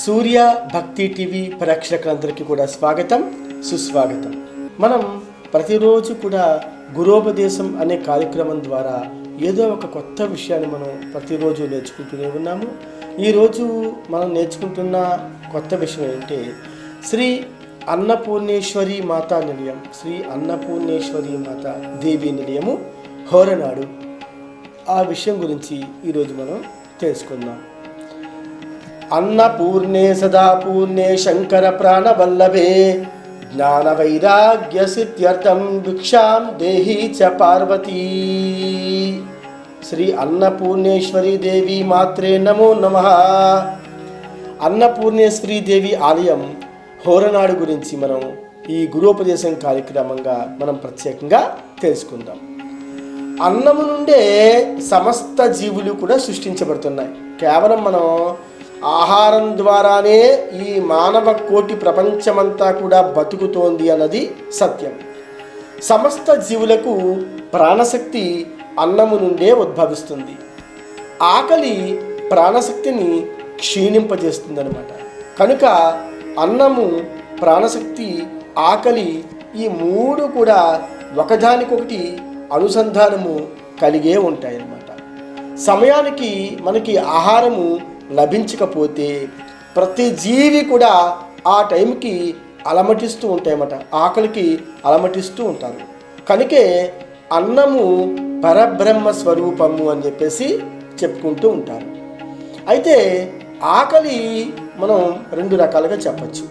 సూర్య భక్తి టీవీ ప్రేక్షకులందరికీ కూడా స్వాగతం, సుస్వాగతం. మనం ప్రతిరోజు కూడా గురోపదేశం అనే కార్యక్రమం ద్వారా ఏదో ఒక కొత్త విషయాన్ని మనం ప్రతిరోజు నేర్చుకుంటూనే ఉన్నాము. ఈరోజు మనం నేర్చుకుంటున్న కొత్త విషయం ఏంటంటే శ్రీ అన్నపూర్ణేశ్వరి మాతా నిలయం, శ్రీ అన్నపూర్ణేశ్వరి మాతా దేవి నిలయము హోరనాడు. ఆ విషయం గురించి ఈరోజు మనం తెలుసుకుందాం. అన్నపూర్ణే సదాపూర్ణే శంకర ప్రాణవల్లభే జ్ఞాన వైరాగ్య సిద్ధ్యర్థం భిక్షాం దేహి చ పార్వతీ. శ్రీ అన్నపూర్ణేశ్వరి దేవి మాత్రే నమో నమః. అన్నపూర్ణేశ్వరి దేవి ఆలయం హోరనాడు గురించి మనం ఈ గురోపదేశం కార్యక్రమంగా మనం ప్రత్యేకంగా తెలుసుకుందాం. అన్నము నుండే సమస్త జీవులు కూడా సృష్టించబడుతున్నాయి. కేవలం మనం ఆహారం ద్వారానే ఈ మానవ కోటి ప్రపంచమంతా కూడా బతుకుతోంది అన్నది సత్యం. సమస్త జీవులకు ప్రాణశక్తి అన్నము నుండే ఉద్భవిస్తుంది. ఆకలి ప్రాణశక్తిని క్షీణింపజేస్తుంది అన్నమాట. కనుక అన్నము, ప్రాణశక్తి, ఆకలి ఈ మూడు కూడా ఒకదానికొకటి అనుసంధానము కలిగే ఉంటాయి అన్నమాట. సమయానికి మనకి ఆహారము లభించకపోతే ప్రతి జీవి కూడా ఆ టైంకి అలమటిస్తూ ఉంటాయన్నమాట, ఆకలికి అలమటిస్తూ ఉంటారు. కనుకే అన్నము పరబ్రహ్మ స్వరూపము అని చెప్పేసి చెప్పుకుంటూ ఉంటారు. అయితే ఆకలి మనం రెండు రకాలుగా చెప్పచ్చు.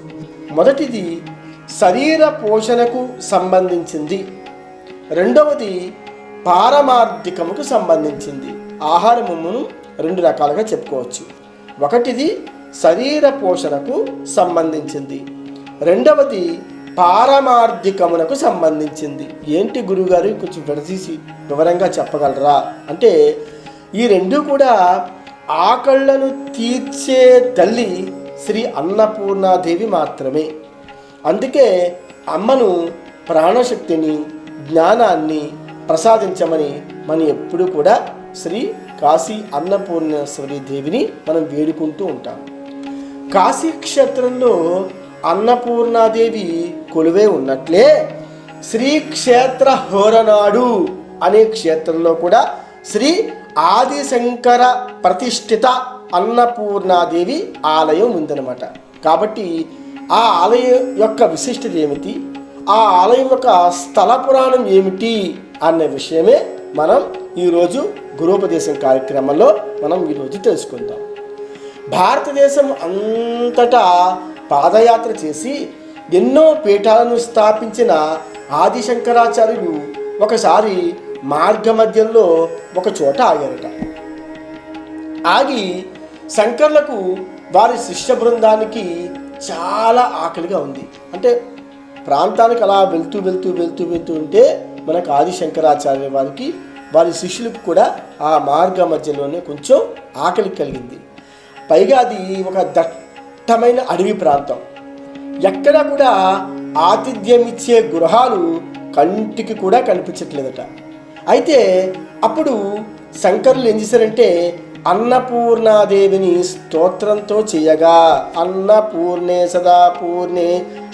మొదటిది శరీర పోషణకు సంబంధించింది, రెండవది పారమార్థికముకు సంబంధించింది. ఆహారమును రెండు రకాలుగా చెప్పుకోవచ్చు. ఒకటిది శరీర పోషణకు సంబంధించింది, రెండవది పారమార్థికమునకు సంబంధించింది. ఏంటి గురువుగారు కొంచెం విడదీసి వివరంగా చెప్పగలరా అంటే, ఈ రెండు కూడా ఆకళ్లను తీర్చే తల్లి శ్రీ అన్నపూర్ణాదేవి మాత్రమే. అందుకే అమ్మను ప్రాణశక్తిని, జ్ఞానాన్ని ప్రసాదించమని మనం ఎప్పుడు కూడా శ్రీ కాశీ అన్నపూర్ణేశ్వరి దేవిని మనం వేడుకుంటూ ఉంటాం. కాశీ క్షేత్రంలో అన్నపూర్ణాదేవి కొలువే ఉన్నట్లే శ్రీ క్షేత్ర హోరనాడు అనే క్షేత్రంలో కూడా శ్రీ ఆదిశంకర ప్రతిష్ఠిత అన్నపూర్ణాదేవి ఆలయం ఉందన్నమాట. కాబట్టి ఆ ఆలయం యొక్క విశిష్టత ఏమిటి, ఆ ఆలయం యొక్క స్థల పురాణం ఏమిటి అన్న విషయమే మనం ఈరోజు గురోపదేశం కార్యక్రమంలో మనం ఈరోజు తెలుసుకుందాం. భారతదేశం అంతటా పాదయాత్ర చేసి ఎన్నో పీఠాలను స్థాపించిన ఆదిశంకరాచార్యులు ఒకసారి మార్గ మధ్యంలో ఒక చోట ఆగారట. ఆగి శంకర్లకు వారి శిష్య బృందానికి చాలా ఆకలిగా ఉంది. అంటే ప్రాంతానికి అలా వెళ్తూ వెళ్తూ వెళ్తూ వెళ్తూ ఉంటే మనకు ఆదిశంకరాచార్య వారికి, వారి శిష్యులకు కూడా ఆ మార్గ మధ్యలోనే కొంచెం ఆకలి కలిగింది. పైగా అది ఒక దట్టమైన అడవి ప్రాంతం. ఎక్కడా కూడా ఆతిథ్యం ఇచ్చే గృహాలు కంటికి కూడా కనిపించట్లేదట. అయితే అప్పుడు శంకరులు ఏం చేశారంటే అన్నపూర్ణాదేవిని స్తోత్రంతో చేయగా, అన్నపూర్ణే సదాపూర్ణే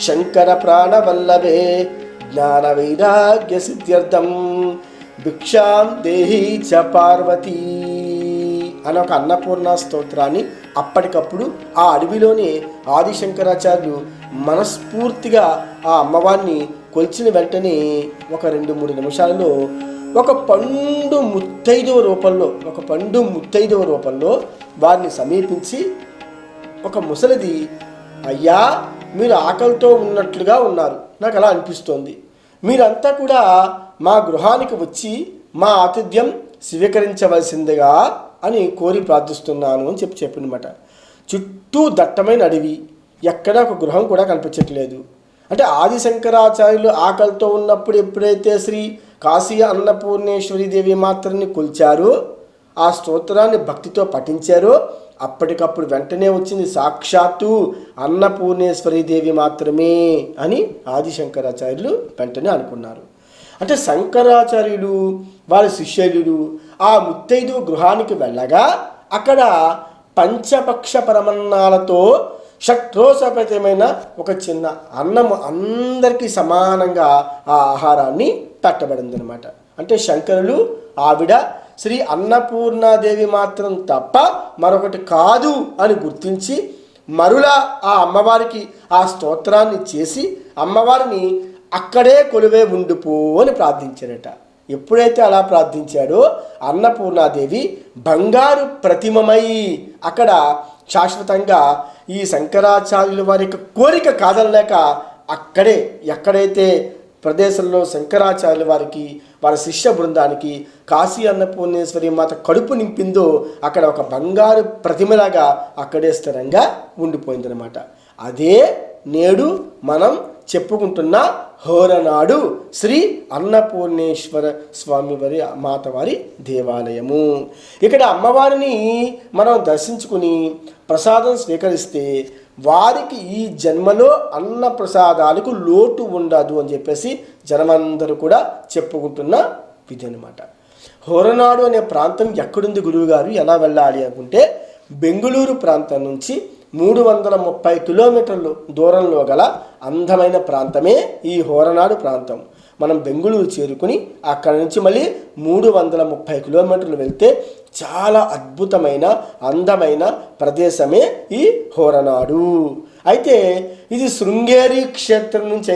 శంకర ప్రాణవల్లభే జ్ఞాన వైరాగ్య సిద్ధ్యర్థం భిక్షాం దేహి చ పార్వతీ అని ఒక అన్నపూర్ణ స్తోత్రాన్ని అప్పటికప్పుడు ఆ అడవిలోనే ఆదిశంకరాచార్యులు మనస్ఫూర్తిగా ఆ అమ్మవారిని కొలిచిన వెంటనే ఒక 2-3 నిమిషాలలో ఒక పండు ముత్తైదువ రూపంలో వారిని సమీపించి ఒక ముసలిది, అయ్యా మీరు ఆకలితో ఉన్నట్లుగా ఉన్నారు, నాకు అలా అనిపిస్తోంది, మీరంతా కూడా మా గృహానికి వచ్చి మా ఆతిథ్యం స్వీకరించవలసిందిగా అని కోరి ప్రార్థిస్తున్నాను అని చెప్పినమాట. చుట్టూ దట్టమైన అడవి, ఎక్కడా ఒక గృహం కూడా కనిపించట్లేదు. అంటే ఆదిశంకరాచార్యులు ఆకలితో ఉన్నప్పుడు ఎప్పుడైతే శ్రీ కాశీ అన్నపూర్ణేశ్వరి దేవి మాత్రాన్ని కొలిచారో, ఆ స్తోత్రాన్ని భక్తితో పఠించారో, అప్పటికప్పుడు వెంటనే వచ్చింది సాక్షాత్తు అన్నపూర్ణేశ్వరి దేవి మాత్రమే అని ఆదిశంకరాచార్యులు వెంటనే అనుకున్నారు. అంటే శంకరాచార్యులు వారి శిష్యులు ఆ ముత్తైదు గృహానికి వెళ్ళగా అక్కడ పంచపక్ష పరమన్నాలతో షట్రోసపేతమైన ఒక చిన్న అన్నము అందరికీ సమానంగా ఆ ఆహారాన్ని పెట్టబడింది అనమాట. అంటే శంకరులు ఆవిడ శ్రీ అన్నపూర్ణాదేవి మాత్రం తప్ప మరొకటి కాదు అని గుర్తించి మరులా ఆ అమ్మవారికి ఆ స్తోత్రాన్ని చేసి అమ్మవారిని అక్కడే కొలువే ఉండిపో అని ప్రార్థించారట. ఎప్పుడైతే అలా ప్రార్థించాడో అన్నపూర్ణాదేవి బంగారు ప్రతిమమై అక్కడ శాశ్వతంగా ఈ శంకరాచార్యుల వారి యొక్క కోరిక కాదనలేక అక్కడే ఎక్కడైతే ప్రదేశంలో శంకరాచార్యుల వారికి వారి శిష్య బృందానికి కాశీ అన్నపూర్ణేశ్వరి మాత కడుపు నింపిందో అక్కడ ఒక బంగారు ప్రతిమలాగా అక్కడే స్థిరంగా ఉండిపోయిందనమాట. అదే నేడు మనం చెప్పుకుంటున్న హోరనాడు శ్రీ అన్నపూర్ణేశ్వర స్వామి వారి మాతవారి దేవాలయము. ఇక్కడ అమ్మవారిని మనం దర్శించుకుని ప్రసాదం స్వీకరిస్తే వారికి ఈ జన్మలో అన్న ప్రసాదాలకు లోటు ఉండదు అని చెప్పేసి జనమందరూ కూడా చెప్పుకుంటున్న విధి అనమాట. హోరనాడు అనే ప్రాంతం ఎక్కడుంది గురువుగారు, ఎలా వెళ్ళాలి అనుకుంటే బెంగుళూరు ప్రాంతం నుంచి 330 కిలోమీటర్లు దూరంలో గల అందమైన ప్రాంతమే ఈ హోరనాడు ప్రాంతం. మనం బెంగుళూరు చేరుకుని అక్కడ నుంచి మళ్ళీ 330 కిలోమీటర్లు వెళ్తే చాలా అద్భుతమైన అందమైన ప్రదేశమే ఈ హోరనాడు. అయితే ఇది శృంగేరి క్షేత్రం నుంచి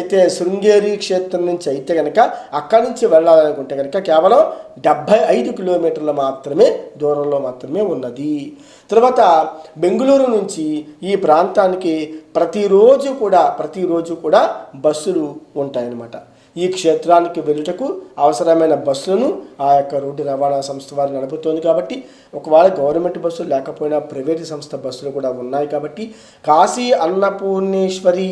అయితే కనుక అక్కడి నుంచి వెళ్ళాలనుకుంటే కనుక కేవలం 75 కిలోమీటర్లు మాత్రమే దూరంలో మాత్రమే ఉన్నది. తర్వాత బెంగుళూరు నుంచి ఈ ప్రాంతానికి ప్రతిరోజు కూడా బస్సులు ఉంటాయన్నమాట. ఈ క్షేత్రానికి వెళ్ళుటకు అవసరమైన బస్సులను ఆ యొక్క రోడ్డు రవాణా సంస్థ వారు నడుపుతోంది కాబట్టి, ఒకవేళ గవర్నమెంట్ బస్సులు లేకపోయినా ప్రైవేటు సంస్థ బస్సులు కూడా ఉన్నాయి కాబట్టి కాశీ అన్నపూర్ణేశ్వరి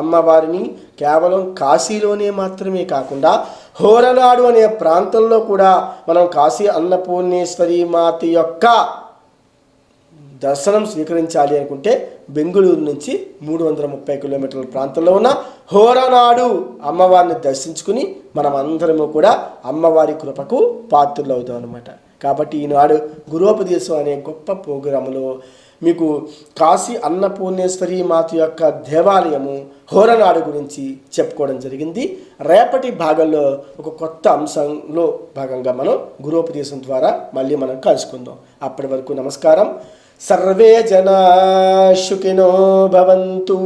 అమ్మవారిని కేవలం కాశీలోనే మాత్రమే కాకుండా హోరనాడు అనే ప్రాంతంలో కూడా మనం కాశీ అన్నపూర్ణేశ్వరి మాత యొక్క దర్శనం స్వీకరించాలి అనుకుంటే బెంగుళూరు నుంచి 330 కిలోమీటర్ల ప్రాంతంలో ఉన్న హోరనాడు అమ్మవారిని దర్శించుకుని మనం అందరము కూడా అమ్మవారి కృపకు పాత్రలు అవుతాం అనమాట. కాబట్టి ఈనాడు గురోపదేశం అనే గొప్ప ప్రోగ్రాములో మీకు కాశీ అన్నపూర్ణేశ్వరి మాత యొక్క దేవాలయము హోరనాడు గురించి చెప్పుకోవడం జరిగింది. రేపటి భాగంలో ఒక కొత్త అంశంలో భాగంగా మనం గురోపదేశం ద్వారా మళ్ళీ మనం కలుసుకుందాం. అప్పటి వరకు నమస్కారం. సర్వే జనా సుఖినో భవంతు.